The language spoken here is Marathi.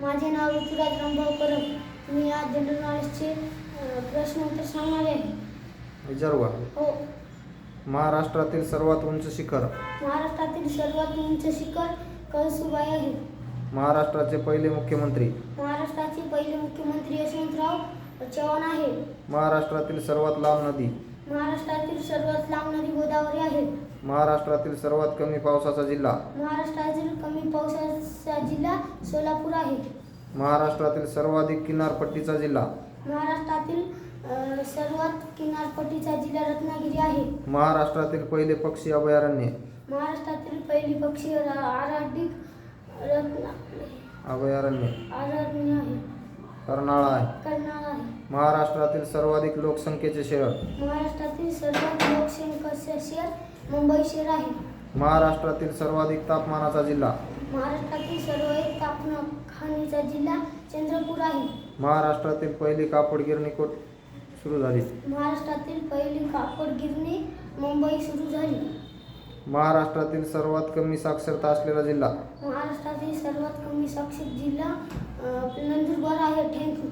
माझे नाव ऋतुराज रामभाऊ परब. मी आज जनरल नॉलेजचे प्रश्न उत्तर सांगणार आहे. विचारू का? हो. महाराष्ट्रातील सर्वात उंच शिखर. महाराष्ट्रातील सर्वात उंच शिखर कळसुबाई आहे. महाराष्ट्राचे पहिले मुख्यमंत्री. महाराष्ट्राचे पहिले मुख्यमंत्री यशवंतराव चव्हाण आहे. महाराष्ट्रातील सर्वात लांब नदी. महाराष्ट्रातील सर्वात लांब नदी गोदावरी आहे. महाराष्ट्रातील सर्वात कमी पावसाचा जिल्हा. महाराष्ट्रातील कमी पावसाचा जिल्हा सोलापूर आहे. महाराष्ट्रातील सर्वाधिक किनारपट्टीचा जिल्हा. महाराष्ट्रातील सर्वात किनारपट्टीचा जिल्हा रत्नागिरी आहे. महाराष्ट्रातील पहिले पक्षी अभयारण्य. महाराष्ट्रातील पहिली पक्षी अभयारण्य आहे. कर्नाळा आहे. कर्नाळा आहे. महाराष्ट्रातील सर्वाधिक लोकसंख्येचे शहर. महाराष्ट्रातील सर्वात लोकसंख्येचे शहर मुंबई शहर आहे. महाराष्ट्रातील सर्वाधिक तापमानाचा जिल्हा. महाराष्ट्रातील सर्वाधिक तापमानाचा जिल्हा चंद्रपूर आहे. महाराष्ट्रातील पहिली कापड गिरणी सुरू झाली. महाराष्ट्रातील पहिली कापड गिरणी मुंबई सुरू झाली. महाराष्ट्रातील सर्वात कमी साक्षरता असलेला जिल्हा. महाराष्ट्रातील सर्वात कमी साक्षर जिल्हा नंदुरबार आहे. थँक्यू.